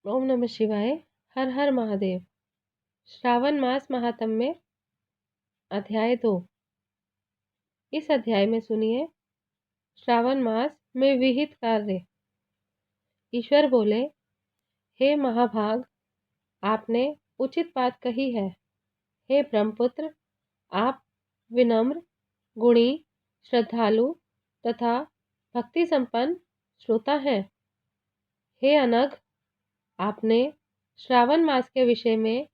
ओम नमः शिवाय। हर हर महादेव। श्रावण मास महात्म्य अध्याय 2। इस अध्याय में सुनिए श्रावण मास में विहित कार्य। ईश्वर बोले, हे महाभाग, आपने उचित बात कही है। हे ब्रह्मपुत्र, आप विनम्र, गुणी, श्रद्धालु तथा भक्ति संपन्न श्रोता हैं। हे अनघ, आपने श्रावण मास के विषय में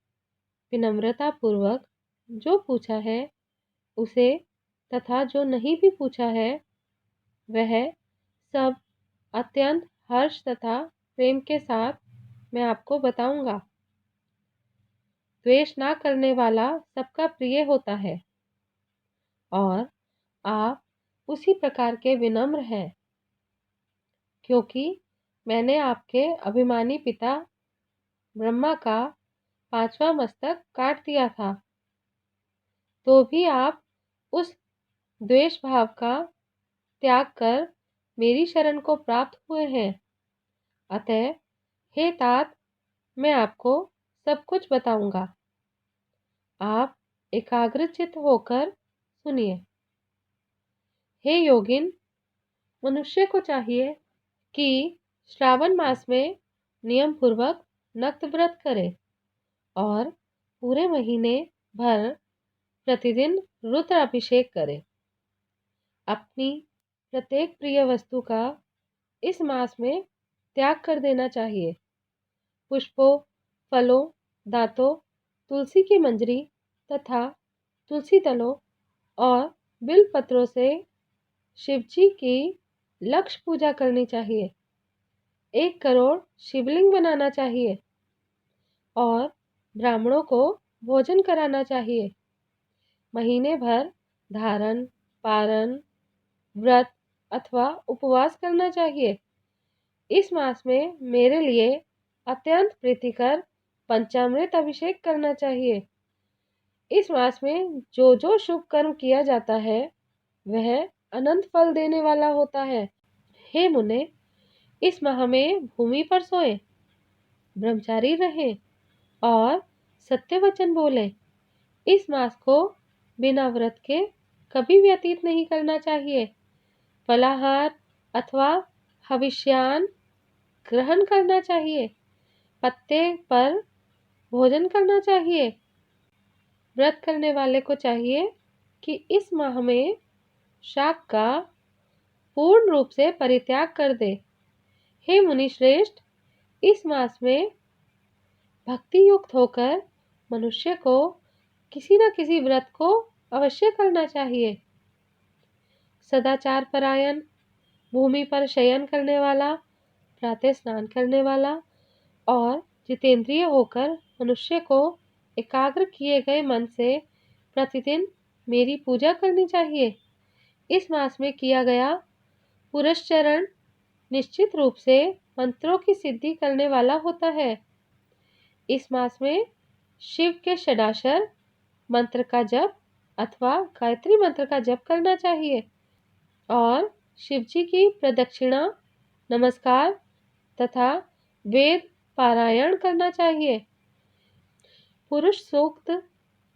विनम्रता पूर्वक जो पूछा है उसे तथा जो नहीं भी पूछा है वह सब अत्यंत हर्ष तथा प्रेम के साथ मैं आपको बताऊंगा। द्वेष ना करने वाला सबका प्रिय होता है और आप उसी प्रकार के विनम्र हैं, क्योंकि मैंने आपके अभिमानी पिता ब्रह्मा का 5वां मस्तक काट दिया था, तो भी आप उस द्वेष भाव का त्याग कर मेरी शरण को प्राप्त हुए हैं। अतः हे तात, मैं आपको सब कुछ बताऊंगा। आप एकाग्रचित्त होकर सुनिए। हे योगिन, मनुष्य को चाहिए कि श्रावण मास में नियम पूर्वक नक्त व्रत करे और पूरे महीने भर प्रतिदिन रुद्र अभिषेक करे। अपनी प्रत्येक प्रिय वस्तु का इस मास में त्याग कर देना चाहिए। पुष्पों, फलों, दांतों, तुलसी की मंजरी तथा तुलसी दलों और बिल पत्रों से शिव जी की लक्ष्य पूजा करनी चाहिए। 1 करोड़ शिवलिंग बनाना चाहिए और ब्राह्मणों को भोजन कराना चाहिए। महीने भर धारण, पारण, व्रत अथवा उपवास करना चाहिए। इस मास में मेरे लिए अत्यंत प्रीतिकर पंचामृत अभिषेक करना चाहिए। इस मास में जो जो शुभ कर्म किया जाता है वह अनंत फल देने वाला होता है। हे मुने, इस माह में भूमि पर सोए, ब्रह्मचारी रहे और सत्य वचन बोले। इस मास को बिना व्रत के कभी व्यतीत नहीं करना चाहिए। फलाहार अथवा हविष्यान ग्रहण करना चाहिए। पत्ते पर भोजन करना चाहिए। व्रत करने वाले को चाहिए कि इस माह में शाक का पूर्ण रूप से परित्याग कर दे। हे मुनि श्रेष्ठ, इस मास में भक्ति युक्त होकर मनुष्य को किसी न किसी व्रत को अवश्य करना चाहिए। सदाचार परायण, भूमि पर शयन करने वाला, प्रातः स्नान करने वाला और जितेंद्रिय होकर मनुष्य को एकाग्र किए गए मन से प्रतिदिन मेरी पूजा करनी चाहिए। इस मास में किया गया पुरस्चरण निश्चित रूप से मंत्रों की सिद्धि करने वाला होता है। इस मास में शिव के षडाक्षर मंत्र का जप अथवा गायत्री मंत्र का जप करना चाहिए और शिव जी की प्रदक्षिणा, नमस्कार तथा वेद पारायण करना चाहिए। पुरुष सूक्त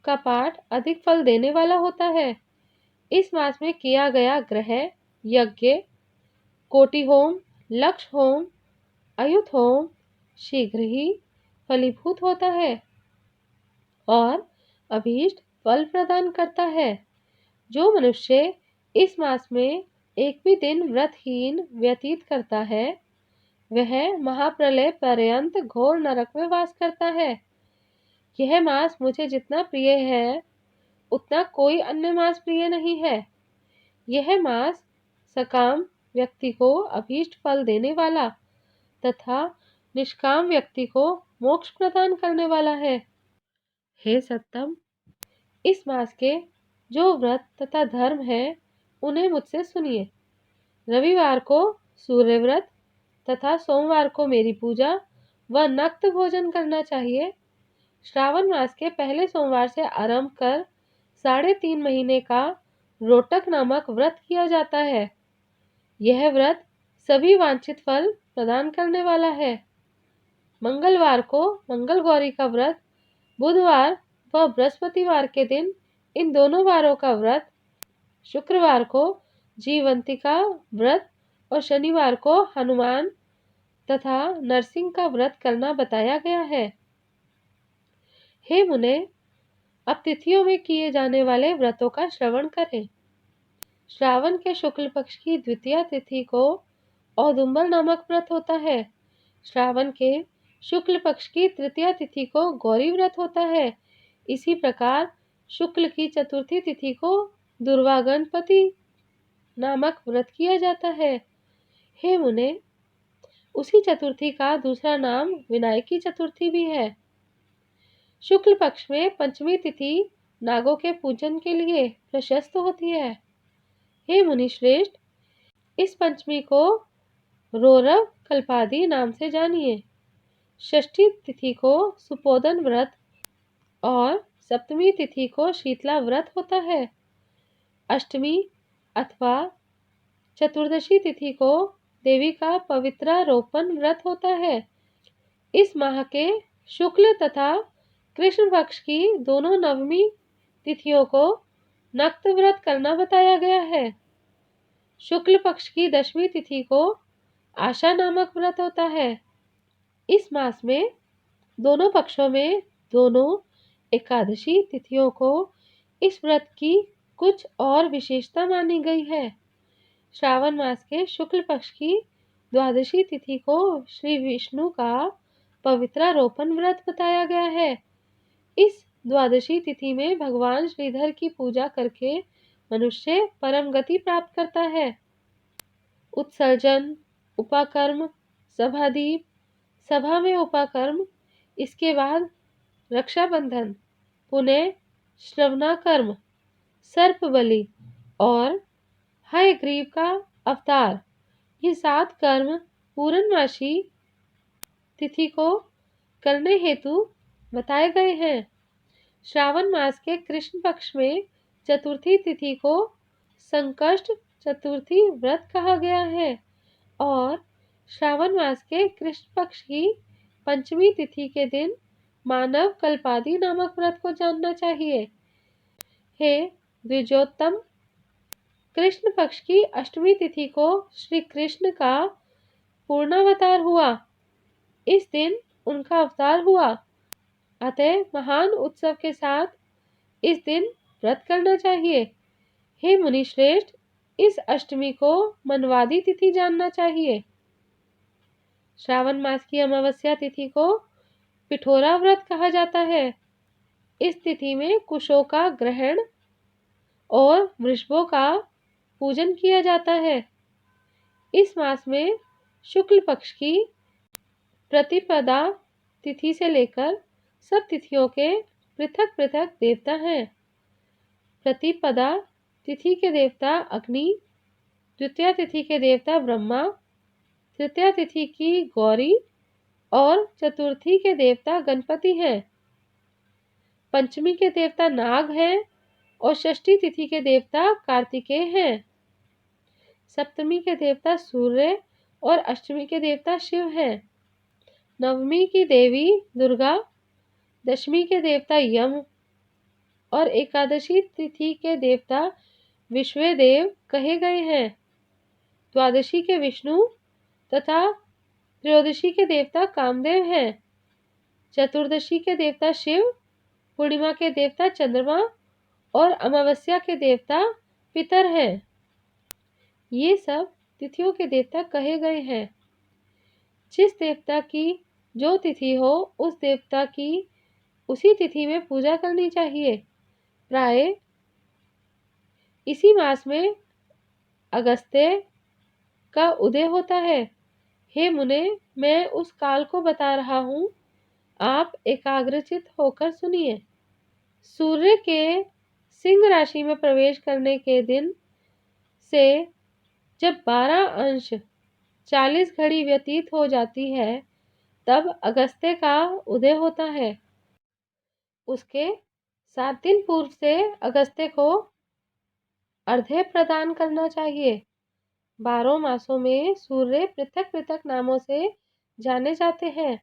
का पाठ अधिक फल देने वाला होता है। इस मास में किया गया ग्रह यज्ञ, कोटि होम, लक्ष्य होम, अयुत होम शीघ्र ही फलीभूत होता है और अभीष्ट फल प्रदान करता है। जो मनुष्य इस मास में एक भी दिन व्रतहीन व्यतीत करता है वह महाप्रलय पर्यंत घोर नरक में वास करता है। यह मास मुझे जितना प्रिय है उतना कोई अन्य मास प्रिय नहीं है। यह मास सकाम व्यक्ति को अभीष्ट फल देने वाला तथा निष्काम व्यक्ति को मोक्ष प्रदान करने वाला है। हे सत्तम, इस मास के जो व्रत तथा धर्म है उन्हें मुझसे सुनिए। रविवार को सूर्य व्रत तथा सोमवार को मेरी पूजा व नक्त भोजन करना चाहिए। श्रावण मास के पहले सोमवार से आरंभ कर 3.5 महीने का रोटक नामक व्रत किया जाता है। यह व्रत सभी वांछित फल प्रदान करने वाला है। मंगलवार को मंगल गौरी का व्रत, बुधवार व बृहस्पतिवार के दिन इन दोनों वारों का व्रत, शुक्रवार को जीवंतिका व्रत और शनिवार को हनुमान तथा नरसिंह का व्रत करना बताया गया है। हे मुने, अब तिथियों में किए जाने वाले व्रतों का श्रवण करें। श्रावण के शुक्ल पक्ष की द्वितीया तिथि को औदुंबर नामक व्रत होता है। श्रावण के शुक्ल पक्ष की तृतीया तिथि को गौरी व्रत होता है। इसी प्रकार शुक्ल की चतुर्थी तिथि को दुर्वा गणपति नामक व्रत किया जाता है। हे मुने, उसी चतुर्थी का दूसरा नाम विनायकी चतुर्थी भी है। शुक्ल पक्ष में पंचमी तिथि नागों के पूजन के लिए प्रशस्त होती है। हे मुनिश्रेष्ठ, इस पंचमी को रोरव कल्पादि नाम से जानिए। षष्ठी तिथि को सुपोदन व्रत और सप्तमी तिथि को शीतला व्रत होता है। अष्टमी अथवा चतुर्दशी तिथि को देवी का पवित्रारोपण व्रत होता है। इस माह के शुक्ल तथा कृष्ण पक्ष की दोनों नवमी तिथियों को नक्त व्रत करना बताया गया है। शुक्ल पक्ष की दशमी तिथि को आशा नामक व्रत होता है। इस मास में दोनों पक्षों में दोनों एकादशी तिथियों को इस व्रत की कुछ और विशेषता मानी गई है। श्रावण मास के शुक्ल पक्ष की द्वादशी तिथि को श्री विष्णु का पवित्रारोपण व्रत बताया गया है। इस द्वादशी तिथि में भगवान श्रीधर की पूजा करके मनुष्य परम गति प्राप्त करता है। उत्सर्जन, उपाकर्म, सभादीप, सभा में उपाकर्म, इसके बाद रक्षाबंधन, पुनः श्रवणाकर्म, सर्प बलि और हयग्रीव का अवतार, ये 7 कर्म पूर्णमासी तिथि को करने हेतु बताए गए हैं। श्रावण मास के कृष्ण पक्ष में चतुर्थी तिथि को संकष्ट चतुर्थी व्रत कहा गया है और श्रावण मास के कृष्ण पक्ष की पंचमी तिथि के दिन मानव कल्पादि नामक व्रत को जानना चाहिए। हे द्विजोत्तम, कृष्ण पक्ष की अष्टमी तिथि को श्री कृष्ण का पूर्णावतार हुआ। इस दिन उनका अवतार हुआ, अतः महान उत्सव के साथ इस दिन व्रत करना चाहिए। हे मुनिश्रेष्ठ, इस अष्टमी को मनवादी तिथि जानना चाहिए। श्रावण मास की अमावस्या तिथि को पिठोरा व्रत कहा जाता है। इस तिथि में कुशों का ग्रहण और वृषभों का पूजन किया जाता है। इस मास में शुक्ल पक्ष की प्रतिपदा तिथि से लेकर सब तिथियों के पृथक पृथक देवता हैं। प्रतिपदा तिथि के देवता अग्नि, द्वितीया तिथि के देवता ब्रह्मा, तृतीया तिथि की गौरी और चतुर्थी के देवता गणपति हैं। पंचमी के देवता नाग हैं और षष्ठी तिथि के देवता कार्तिकेय हैं। सप्तमी के देवता सूर्य और अष्टमी के देवता शिव हैं। नवमी की देवी दुर्गा, दशमी के देवता यम और एकादशी तिथि के देवता विश्वदेव कहे गए हैं। द्वादशी के विष्णु तथा त्रयोदशी के देवता कामदेव हैं। चतुर्दशी के देवता शिव, पूर्णिमा के देवता चंद्रमा और अमावस्या के देवता पितर हैं। ये सब तिथियों के देवता कहे गए हैं। जिस देवता की जो तिथि हो, उस देवता की उसी तिथि में पूजा करनी चाहिए। प्राय इसी मास में अगस्त्य का उदय होता है। हे मुने, मैं उस काल को बता रहा हूँ, आप एकाग्रचित होकर सुनिए। सूर्य के सिंह राशि में प्रवेश करने के दिन से जब 12 अंश 40 घड़ी व्यतीत हो जाती है, तब अगस्त्य का उदय होता है। उसके 7 दिन पूर्व से अगस्त्य को अर्घ्य प्रदान करना चाहिए। 12 मासों में सूर्य पृथक पृथक नामों से जाने जाते हैं।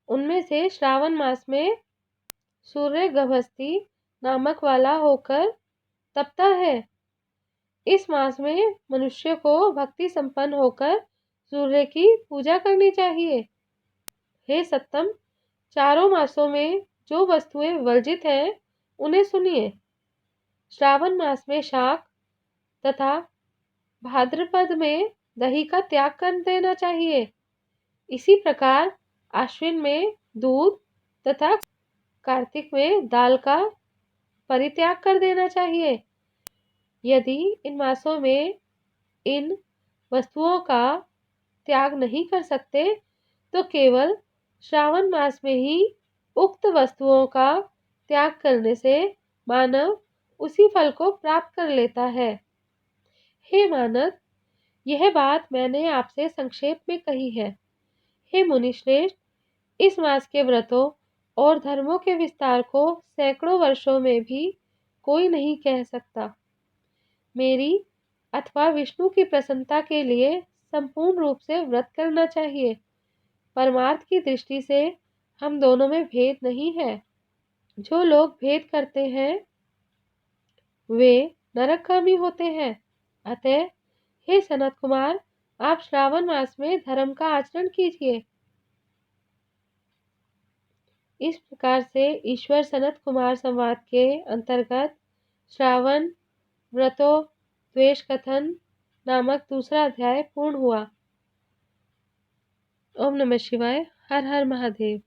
उनमें से श्रावण मास में सूर्य गभस्ती नामक वाला होकर तपता है। इस मास में मनुष्य को भक्ति संपन्न होकर सूर्य की पूजा करनी चाहिए। हे सत्तम, चारों मासों में जो वस्तुएं वर्जित हैं उन्हें सुनिए। श्रावण मास में शाक तथा भाद्रपद में दही का त्याग कर देना चाहिए। इसी प्रकार आश्विन में दूध तथा कार्तिक में दाल का परित्याग कर देना चाहिए। यदि इन मासों में इन वस्तुओं का त्याग नहीं कर सकते तो केवल श्रावण मास में ही उक्त वस्तुओं का त्याग करने से मानव उसी फल को प्राप्त कर लेता है। हे मानव, यह बात मैंने आपसे संक्षेप में कही है। हे मुनिश्रेष्ठ, इस मास के व्रतों और धर्मों के विस्तार को सैकड़ों वर्षों में भी कोई नहीं कह सकता। मेरी अथवा विष्णु की प्रसन्नता के लिए संपूर्ण रूप से व्रत करना चाहिए। परमार्थ की दृष्टि से हम दोनों में भेद नहीं है। जो लोग भेद करते हैं वे नरकगामी होते हैं। अतः हे सनत कुमार, आप श्रावण मास में धर्म का आचरण कीजिए। इस प्रकार से ईश्वर सनत कुमार संवाद के अंतर्गत श्रावण व्रतों द्वेष कथन नामक दूसरा अध्याय पूर्ण हुआ। ओम नमः शिवाय। हर हर महादेव।